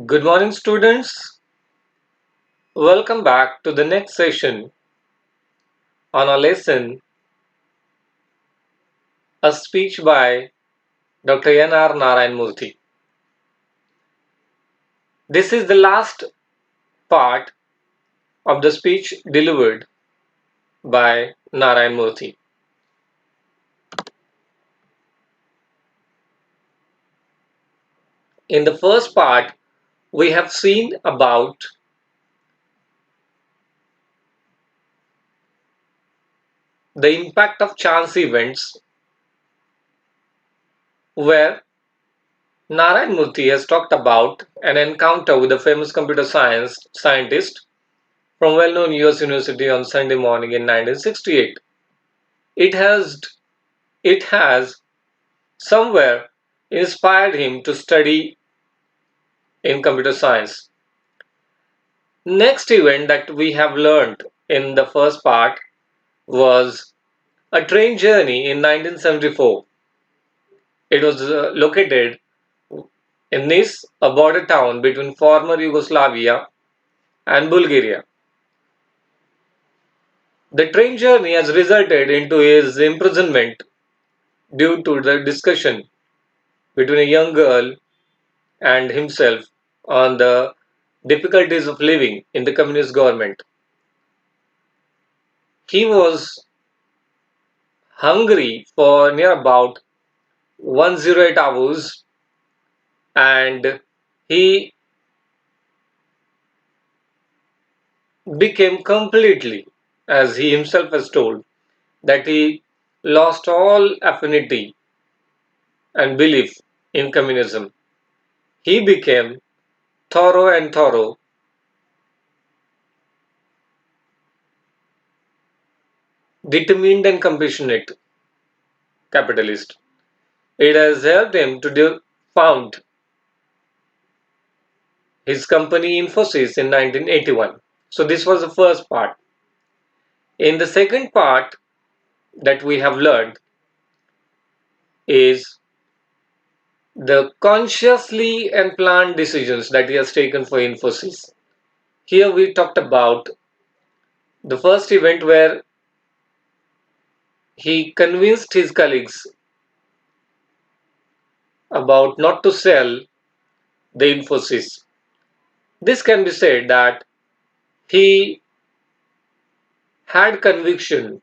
Good morning, students. Welcome back to the next session on our lesson, a speech by Dr. Narayan Murthy. This is the last part of the speech delivered by Narayan Murthy. In the first part, we have seen about the impact of chance events, where Narayan Murthy has talked about an encounter with a famous computer science scientist from well-known US University on Sunday morning in 1968. It has it has somewhere inspired him to study in computer science. Next event that we have learned in the first part was a train journey in 1974. It was located in Nice, a border town between former Yugoslavia and Bulgaria. The train journey has resulted into his imprisonment due to the discussion between a young girl and himself on the difficulties of living in the communist government. He was hungry for near about 108 hours, and he became completely, as he himself has told, that he lost all affinity and belief in communism. He became thorough, determined and compassionate capitalist. It has helped him to found his company Infosys in 1981. So this was the first part. In the second part that we have learned is the consciously and planned decisions that he has taken for Infosys. Here we talked about the first event where he convinced his colleagues about not to sell the Infosys. This can be said that he had conviction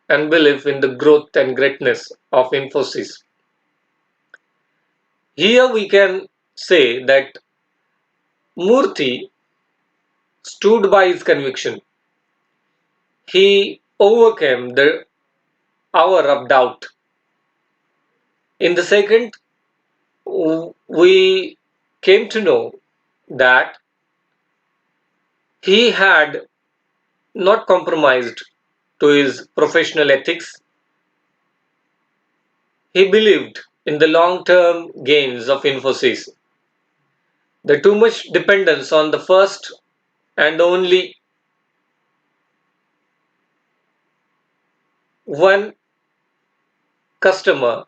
and belief in the growth and greatness of Infosys. Here we can say that Murthy stood by his conviction. He overcame the hour of doubt. In the second, we came to know that he had not compromised to his professional ethics. He believed in the long-term gains of Infosys. The too much dependence on the first and only one customer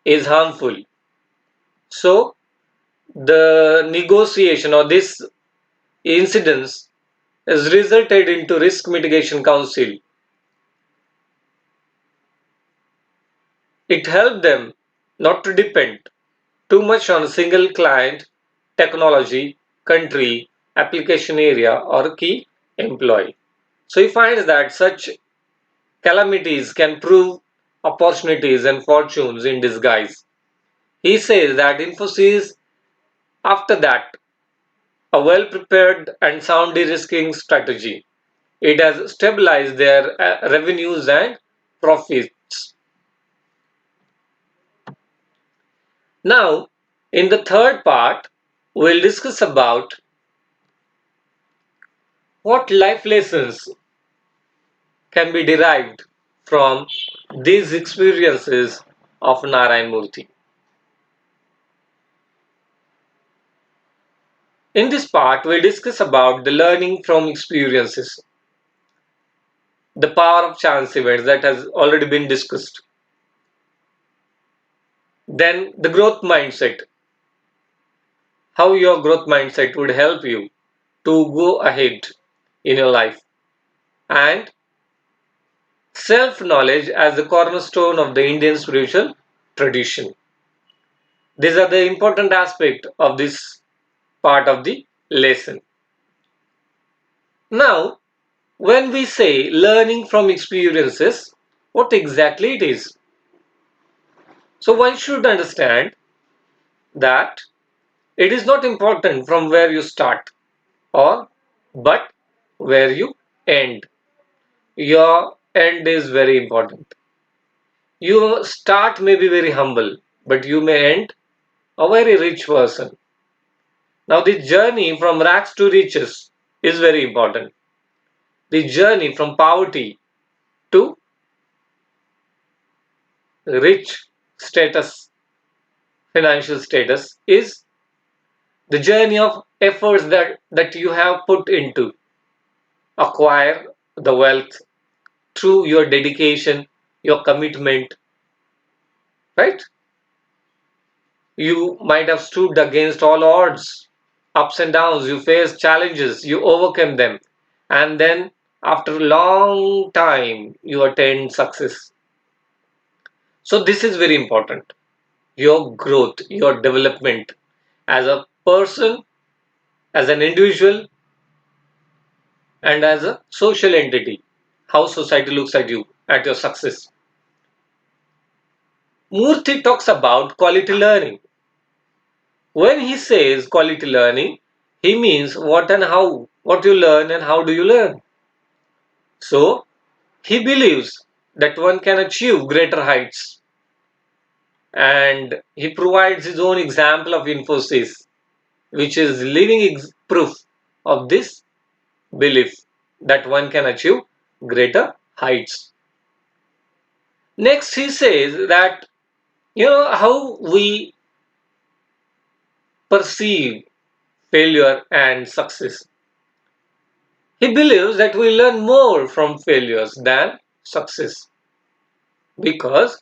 is harmful. So the negotiation or this incidents has resulted into risk mitigation council. It helped them not to depend too much on a single client, technology, country, application area, or key employee. So he finds that such calamities can prove opportunities and fortunes in disguise. He says that Infosys, after that, a well prepared and sound de risking strategy. It has stabilized their revenues and profits. Now, in the third part, we'll discuss about what life lessons can be derived from these experiences of Narayan Murthy. In this part, we'll discuss about the learning from experiences, the power of chance events that has already been discussed. Then the growth mindset, how your growth mindset would help you to go ahead in your life, and self knowledge as the cornerstone of the Indian spiritual tradition. These are the important aspect of this part of the lesson. Now, when we say learning from experiences, what exactly it is? So one should understand that it is not important from where you start or but where you end. Your end is very important. You start may be very humble, but you may end a very rich person. Now the journey from rags to riches is very important. The journey from poverty to rich status, financial status, is the journey of efforts that you have put into acquire the wealth through your dedication, your commitment, right? You might have stood against all odds, ups and downs, you faced challenges, you overcome them, and then after a long time, you attain success. So, this is very important. Your growth, your development as a person, as an individual, and as a social entity. How society looks at you, at your success. Murthy talks about quality learning. When he says quality learning, he means what and how, what you learn and how do you learn. So, he believes that one can achieve greater heights, and he provides his own example of Infosys, which is living proof of this belief that one can achieve greater heights. Next, he says that how we perceive failure and success. He believes that we learn more from failures than success because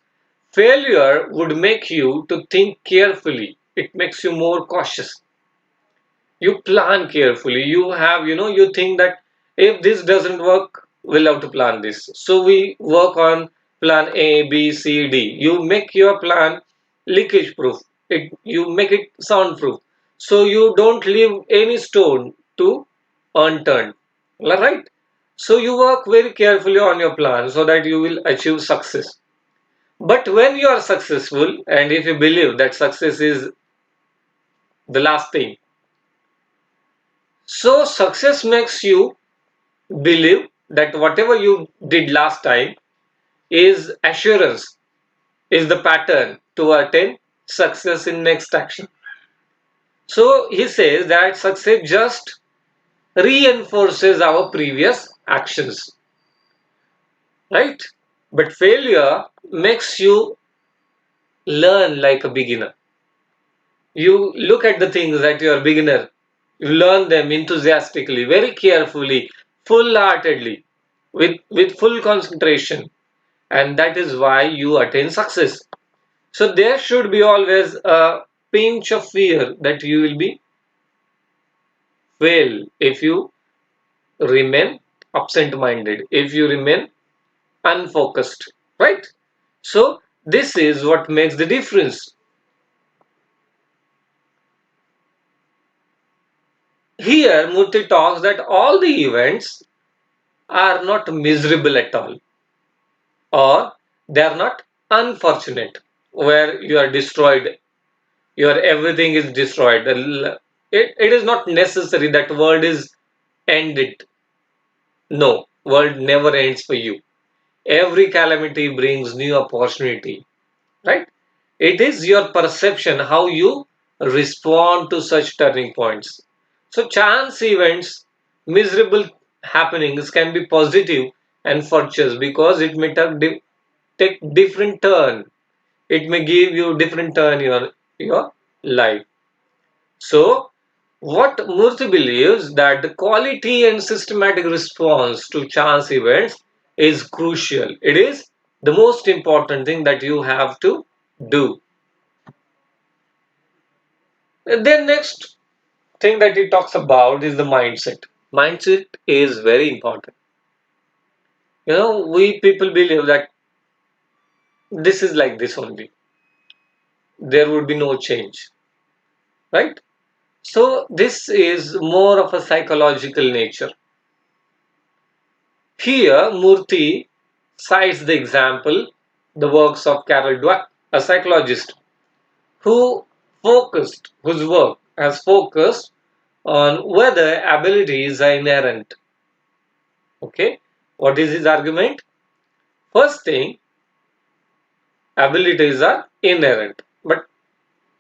failure would make you to think carefully. It makes you more cautious. You plan carefully. You have, you think that if this doesn't work, we'll have to plan this. So we work on plan A, B, C, D. You make your plan leakage proof. You make it soundproof. So you don't leave any stone to unturned. All right? So you work very carefully on your plan so that you will achieve success. But when you are successful, and if you believe that success is the last thing, so success makes you believe that whatever you did last time is assurance, is the pattern to attain success in next action. So he says that success just reinforces our previous actions, right? But failure makes you learn like a beginner. You look at the things that you are beginner, you learn them enthusiastically, very carefully, full-heartedly, with full concentration, and that is why you attain success. So there should be always a pinch of fear that you will be fail if you remain absent-minded, if you remain unfocused, right? So this is what makes the difference. Here, Murthy talks that all the events are not miserable at all, or they are not unfortunate, where you are destroyed, your everything is destroyed. It is not necessary that world is ended. No, world never ends for you. Every calamity brings new opportunity, right? It is your perception how you respond to such turning points. So chance events, miserable happenings can be positive and fortuitous because it may take different turn. It may give you different turn your life. So what Murthy believes that the quality and systematic response to chance events is crucial. It is the most important thing that you have to do. And then next, thing that he talks about is the mindset. Mindset is very important. We people believe that this is like this only. There would be no change, right? So this is more of a psychological nature. Here, Murthy cites the example, the works of Carol Dweck, a psychologist whose work has focused on whether abilities are inherent. Okay, what is his argument? First thing, abilities are inherent, but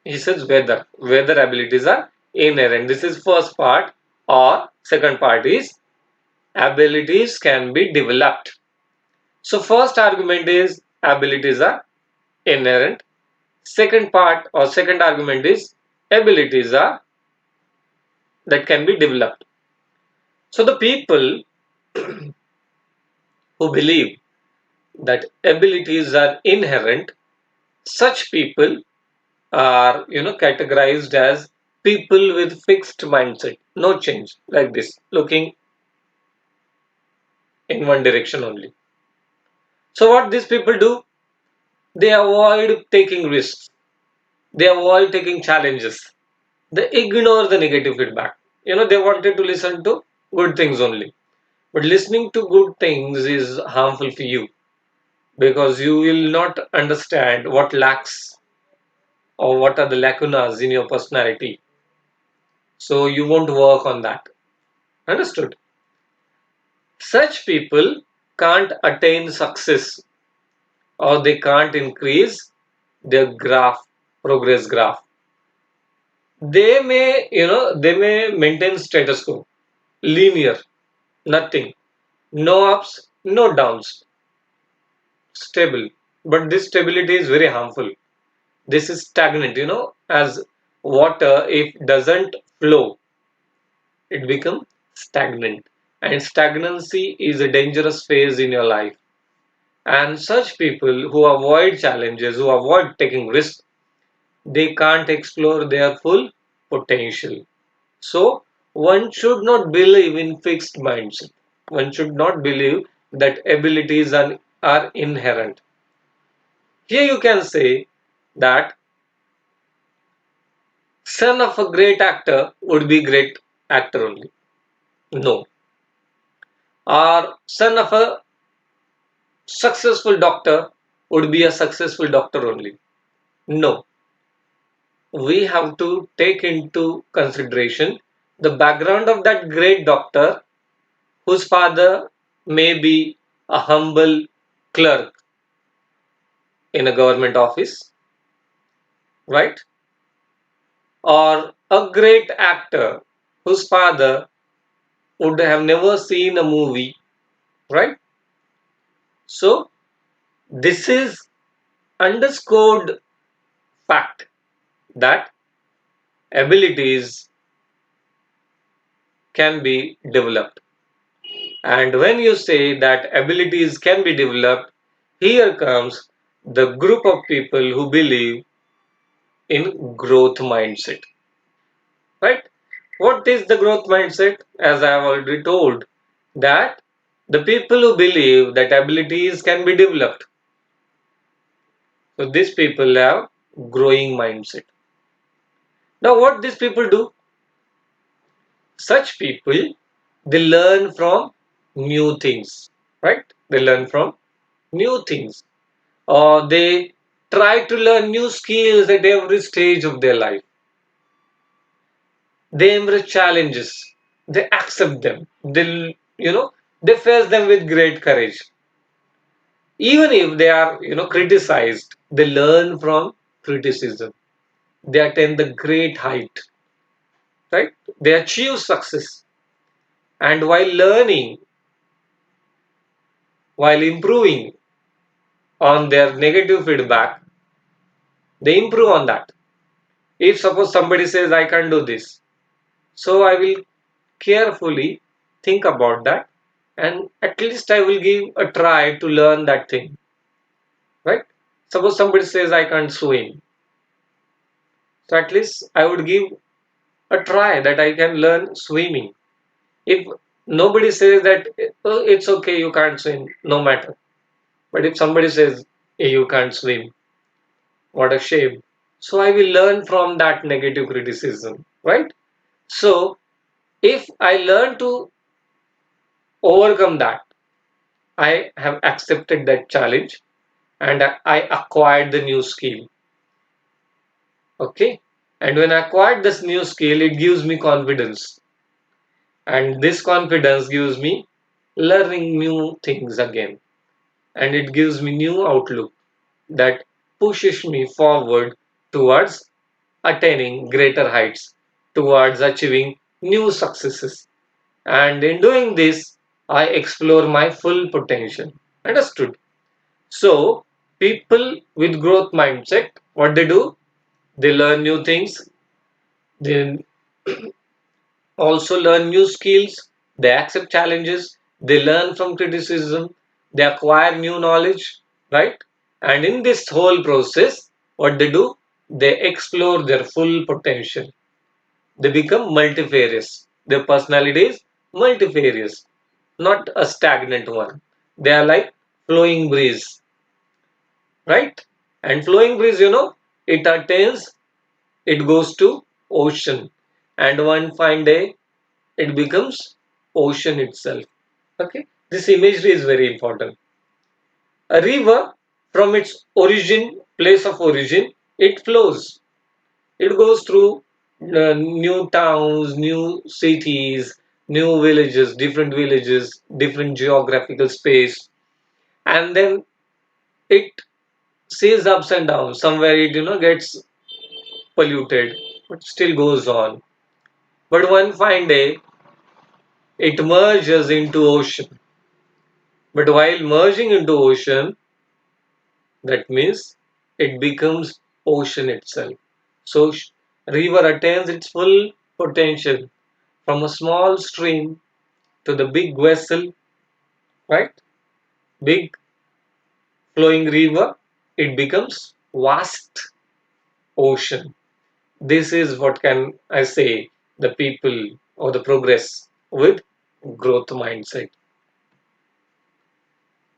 he says whether abilities are inherent. This is first part, or second part is abilities can be developed. So first argument is abilities are inherent. Second part or second argument is abilities are that can be developed. So the people who believe that abilities are inherent, such people are categorized as people with fixed mindset, no change, like this, looking in one direction only. So what these people do? They avoid taking risks. They avoid taking challenges. They ignore the negative feedback. They wanted to listen to good things only. But listening to good things is harmful for you because you will not understand what lacks or what are the lacunas in your personality. So you won't work on that. Understood? Such people can't attain success or they can't increase their progress graph. They may maintain status quo, linear, nothing, no ups, no downs, stable. But this stability is very harmful. This is stagnant, as water, if doesn't flow, it becomes stagnant. And stagnancy is a dangerous phase in your life. And such people who avoid challenges, who avoid taking risks, they can't explore their full potential. So one should not believe in fixed mindset. One should not believe that abilities are inherent. Here you can say that son of a great actor would be great actor only. No. Or son of a successful doctor would be a successful doctor only. No. We have to take into consideration the background of that great doctor whose father may be a humble clerk in a government office, right? Or a great actor whose father would have never seen a movie, right? So, this is underscored fact that abilities can be developed. And when you say that abilities can be developed, here comes the group of people who believe in growth mindset, right? What is the growth mindset? As I have already told, that the people who believe that abilities can be developed, so these people have growing mindset. Now, what these people do? Such people, they learn from new things, right? They learn from new things, or they try to learn new skills at every stage of their life. They embrace challenges, they accept them, they face them with great courage. Even if they are criticized, they learn from criticism. They attain the great height, right? They achieve success, and while learning, while improving on their negative feedback, they improve on that. If suppose somebody says I can't do this, so I will carefully think about that, and at least I will give a try to learn that thing, right? Suppose somebody says I can't swim, so at least I would give a try that I can learn swimming. If nobody says that "Oh, it's okay, you can't swim, no matter." But if somebody says "Hey, you can't swim, what a shame." So I will learn from that negative criticism, right? So if I learn to overcome that, I have accepted that challenge and I acquired the new skill. Okay. And when I acquired this new skill, it gives me confidence. And this confidence gives me learning new things again. And it gives me new outlook that pushes me forward towards attaining greater heights, towards achieving new successes. And in doing this, I explore my full potential. Understood? So, people with growth mindset, what they do? They learn new things, they also learn new skills, they accept challenges, they learn from criticism, they acquire new knowledge, right? And in this whole process, what they do? They explore their full potential. They become multifarious. Their personality is multifarious, not a stagnant one. They are like flowing breeze, right? And flowing breeze, it attains, it goes to ocean. And one fine day, it becomes ocean itself. Okay, this imagery is very important. A river, from its origin, place of origin, it flows. It goes through new towns, new cities, new villages, different geographical space, and then it sees ups and downs. Somewhere it gets polluted, but still goes on. But one fine day, it merges into ocean. But while merging into ocean, that means it becomes ocean itself. So river attains its full potential from a small stream to the big vessel, right? Big flowing river, it becomes vast ocean. This is what can I say the people or the progress with growth mindset.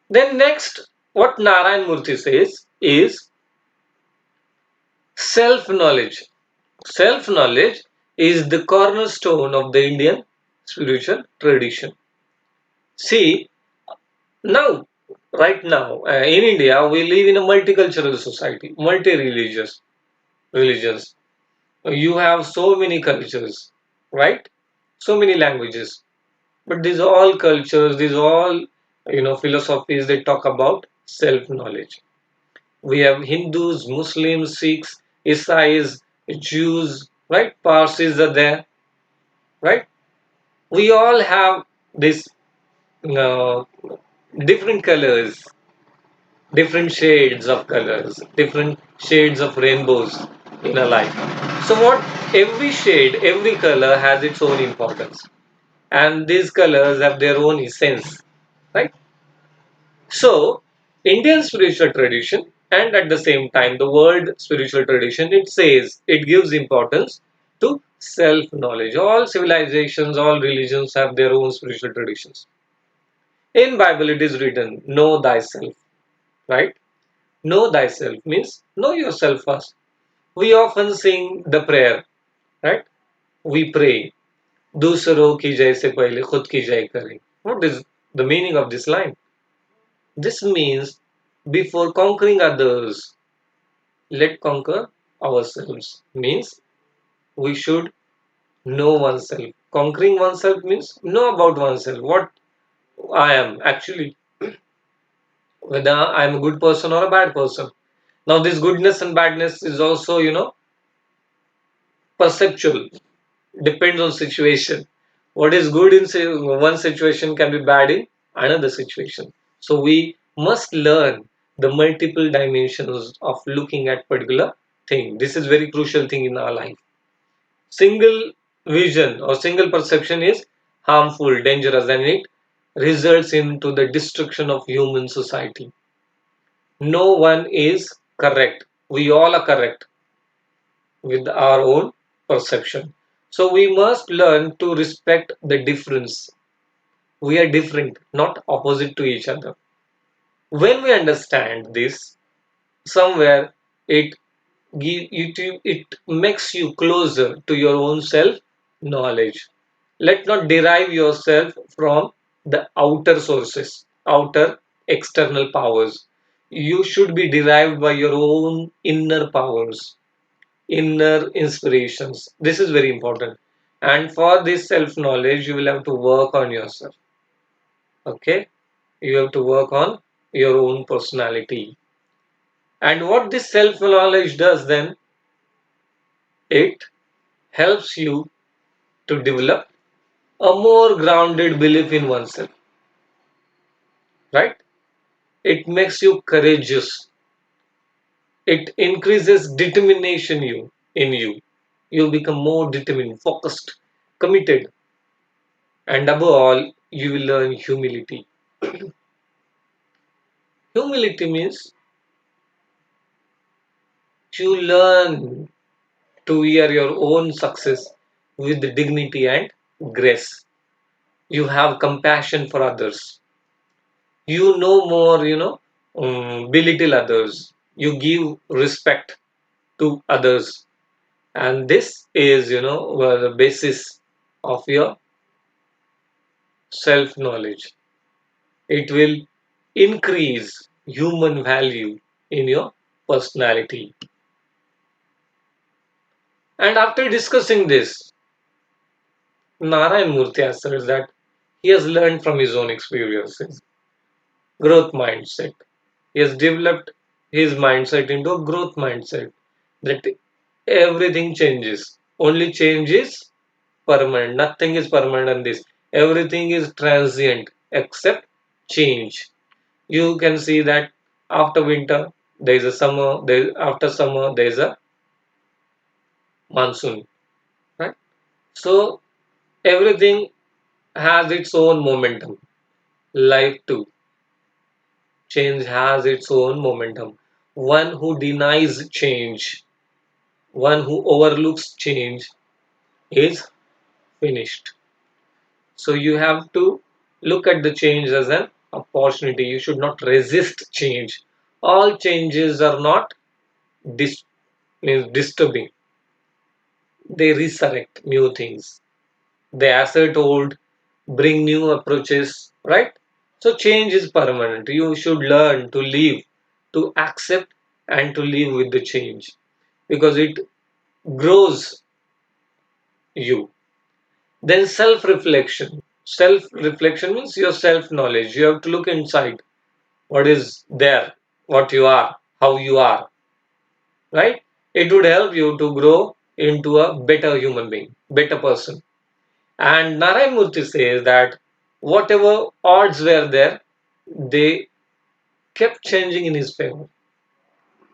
Then next, what Narayan Murthy says is self-knowledge. Self-knowledge is the cornerstone of the Indian spiritual tradition. See, now, right now, in India, we live in a multicultural society, multi-religious religions. You have so many cultures, right? So many languages. But these are all cultures, these are all, philosophies, they talk about self-knowledge. We have Hindus, Muslims, Sikhs, Isais, Jews, right? Parsis are there, right? We all have this uh, different colors, different shades of colors, different shades of rainbows in a life. So what every shade, every color has its own importance. And these colors have their own essence, right? So Indian spiritual tradition and at the same time the world spiritual tradition, it says it gives importance to self-knowledge. All civilizations, all religions have their own spiritual traditions. In Bible it is written, know thyself, right? Know thyself means know yourself first. We often sing the prayer, right? We pray, दूसरों की जय से पहले खुद की जय करें. What is the meaning of this line? This means before conquering others, let conquer ourselves. Means we should know oneself. Conquering oneself means know about oneself. What I am actually, whether I am a good person or a bad person. Now, this goodness and badness is also, perceptual. Depends on situation. What is good in one situation can be bad in another situation. So we must learn the multiple dimensions of looking at particular thing. This is very crucial thing in our life. Single vision or single perception is harmful, dangerous, and it results into the destruction of human society. No one is correct. We all are correct with our own perception. So we must learn to respect the difference. We are different, not opposite to each other. When we understand this, somewhere it it makes you closer to your own self knowledge. Let not derive yourself from the outer sources, outer external powers. You should be derived by your own inner powers, inner inspirations. This is very important. And for this self knowledge, you will have to work on yourself. Okay? You have to work on your own personality. And what this self knowledge does then, it helps you to develop a more grounded belief in oneself, right? It makes you courageous. It increases determination in you. You become more determined, focused, committed, and above all, you will learn humility. Humility means you learn to wear your own success with dignity and grace. You have compassion for others. You no more, belittle others. You give respect to others. And this is, the basis of your self knowledge. It will increase human value in your personality. And after discussing this, Narayan Murthy asserts that he has learned from his own experiences, growth mindset. He has developed his mindset into a growth mindset that everything changes. Only change is permanent. Nothing is permanent in this. Everything is transient except change. You can see that after winter there is a summer. After summer there is a monsoon. Right. So everything has its own momentum. Life too. Change has its own momentum. One who denies change, one who overlooks change is finished. So you have to look at the change as an opportunity. You should not resist change. All changes are not dis- means disturbing. They resurrect new things. They assert old, bring new approaches, right? So change is permanent. You should learn to live, to accept and to live with the change because it grows you. Then self reflection. Self reflection means your self knowledge. You have to look inside what is there, what you are, how you are, right? It would help you to grow into a better human being, better person. And Narayan Murthy says that whatever odds were there, they kept changing in his favor.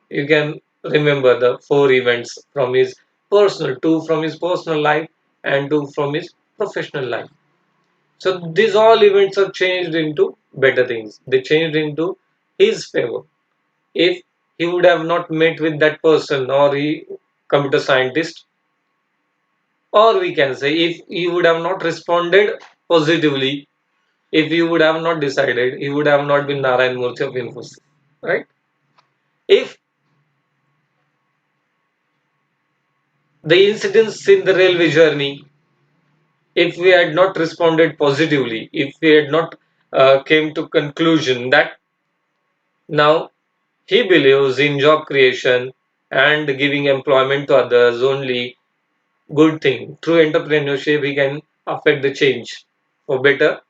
You can remember the four events from his personal, two from his personal life and two from his professional life. So these all events are changed into better things. They changed into his favor. If he would have not met with that person or he computer scientist, or we can say if he would have not responded positively, if he would have not decided, he would have not been Narayan Murthy of Infosys, right? If the incidents in the railway journey, if we had not responded positively, if we had not came to conclusion that now he believes in job creation and giving employment to others only good thing. Through entrepreneurship, we can affect the change for better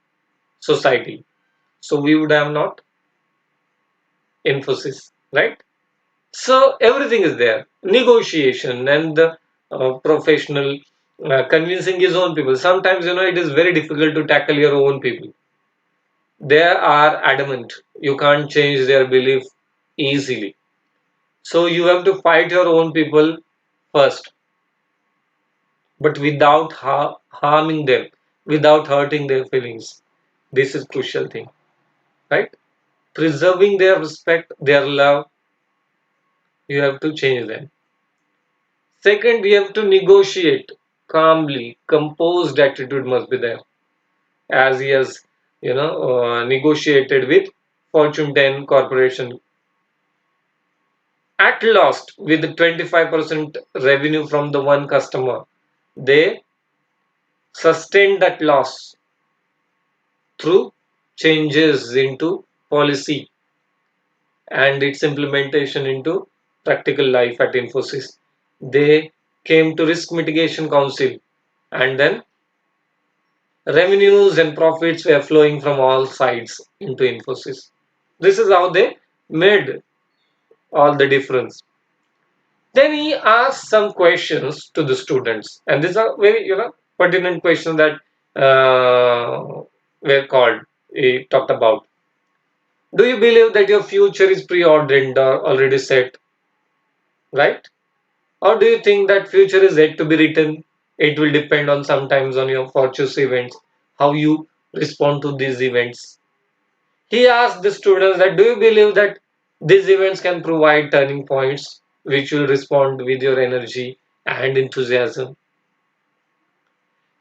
society. So we would have not emphasis, right? So everything is there. Negotiation and the professional convincing his own people. Sometimes it is very difficult to tackle your own people. They are adamant. You can't change their belief easily. So you have to fight your own people first, but without harming them, without hurting their feelings. This is crucial thing, right? Preserving their respect, their love, you have to change them. Second, you have to negotiate. calmly, composed attitude must be there, as he has, negotiated with Fortune 10 corporation. At last, with 25% revenue from the one customer, they sustained that loss through changes into policy and its implementation into practical life at Infosys. They came to Risk Mitigation Council, and then revenues and profits were flowing from all sides into Infosys. This is how they made all the difference. Then he asked some questions to the students, and these are very, pertinent questions that were called. He talked about. Do you believe that your future is preordained or already set, right? Or do you think that future is yet to be written? It will depend on sometimes on your fortuitous events, how you respond to these events. He asked the students that do you believe that these events can provide turning points which will respond with your energy and enthusiasm?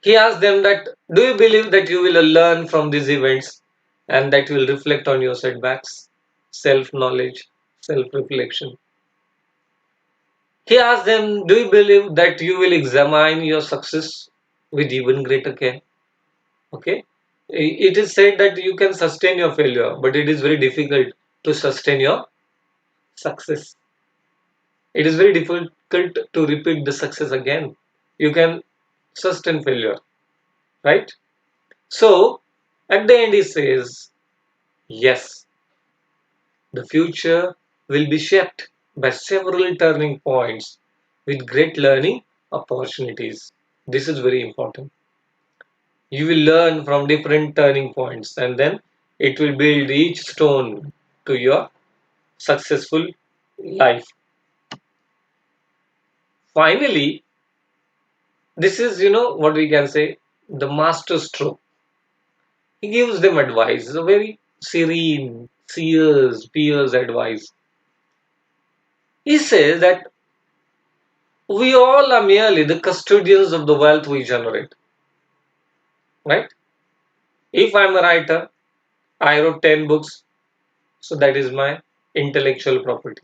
He asked them that do you believe that you will learn from these events and that will reflect on your setbacks, self knowledge, self reflection? He asked them, do you believe that you will examine your success with even greater care? Okay. It is said that you can sustain your failure, but it is very difficult to sustain your success. It is very difficult to repeat the success again. You can sustain failure, right? So, at the end, he says, yes, the future will be shaped by several turning points with great learning opportunities. This is very important. You will learn from different turning points and then it will build each stone to your successful life. Finally, this is, what we can say, the master stroke. He gives them advice, a very serene, serious, peers advice. He says that we all are merely the custodians of the wealth we generate, right? If I'm a writer, I wrote 10 books, so that is my intellectual property.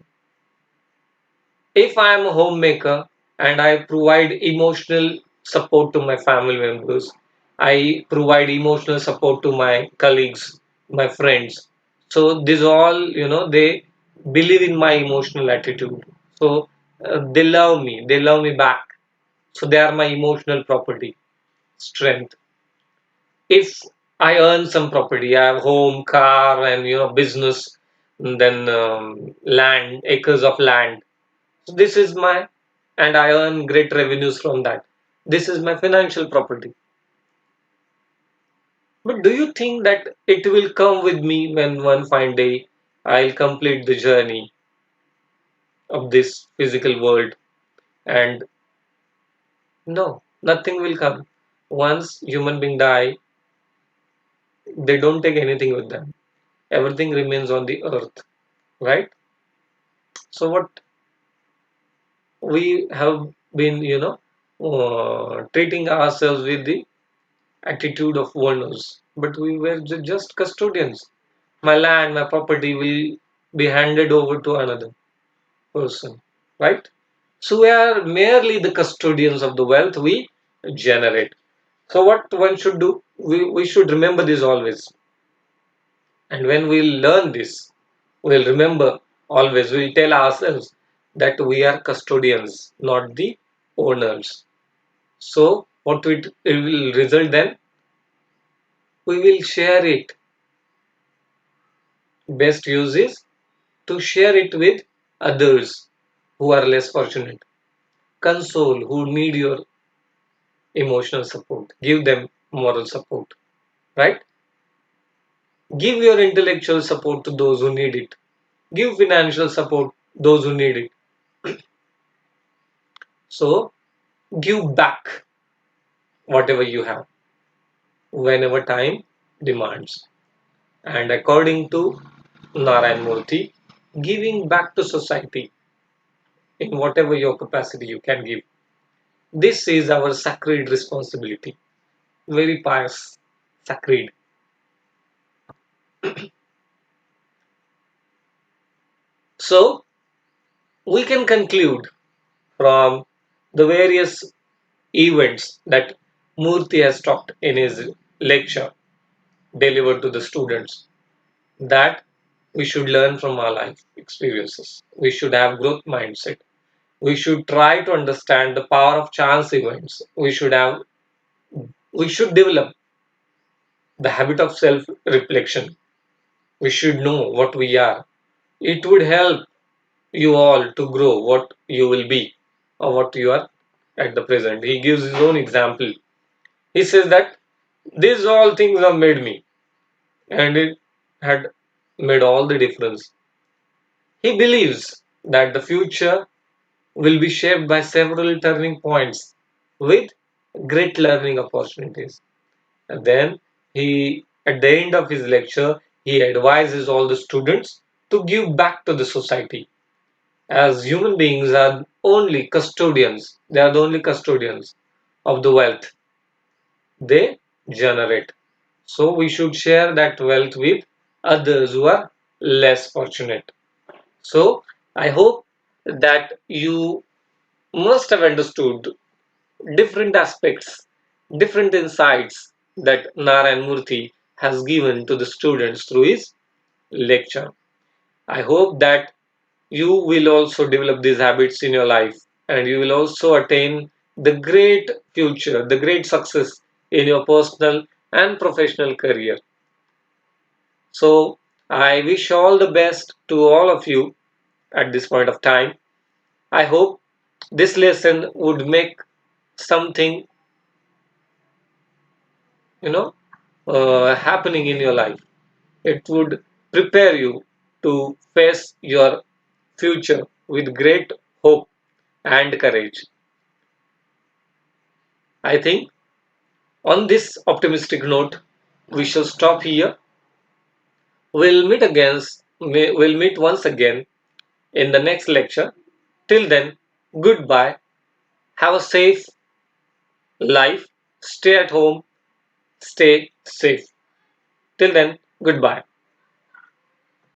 If I am a homemaker and I provide emotional support to my family members, I provide emotional support to my colleagues, my friends. So these all, they believe in my emotional attitude. So they love me back. So they are my emotional property, strength. If I earn some property, I have home, car, and business, and then land, acres of land. So this is my, and I earn great revenues from that. This is my financial property. But do you think that it will come with me when one fine day I'll complete the journey of this physical world? And no, nothing will come. Once human being die, they don't take anything with them. Everything remains on the earth, right? So what we have been, treating ourselves with the attitude of owners, but we were just custodians. My land, my property will be handed over to another person, right? So we are merely the custodians of the wealth we generate. So what one should do, we should remember this always. And when we learn this, we'll remember always, we'll tell ourselves that we are custodians, not the owners. So what it will result then? We will share it. Best use is to share it with others who are less fortunate. Console who need your emotional support. Give them moral support, right? Give your intellectual support to those who need it. Give financial support those who need it. So give back whatever you have whenever time demands. And according to Narayan Murthy, giving back to society in whatever your capacity you can give. This is our sacred responsibility. Very pious, sacred. So, we can conclude from the various events that Murthy has talked in his lecture delivered to the students that we should learn from our life experiences. We should have growth mindset. We should try to understand the power of chance events. We should develop the habit of self reflection. We should know what we are. It would help you all to grow what you will be or what you are at the present. He gives his own example. He says that these all things have made me, and it had made all the difference. He believes that the future will be shaped by several turning points with great learning opportunities. And then at the end of his lecture, he advises all the students to give back to the society. As human beings are only custodians, they are the only custodians of the wealth they generate. So we should share that wealth with others who are less fortunate. So I hope that you must have understood different aspects, different insights that Narayan Murthy has given to the students through his lecture. I hope that you will also develop these habits in your life and you will also attain the great future, the great success in your personal and professional career. So, I wish all the best to all of you at this point of time. I hope this lesson would make something, you know, happening in your life. It would prepare you to face your future with great hope and courage. I think on this optimistic note, we shall stop here. We'll meet once again in the next lecture. Till then, goodbye. Have a safe life. Stay at home. Stay safe. Till then, goodbye.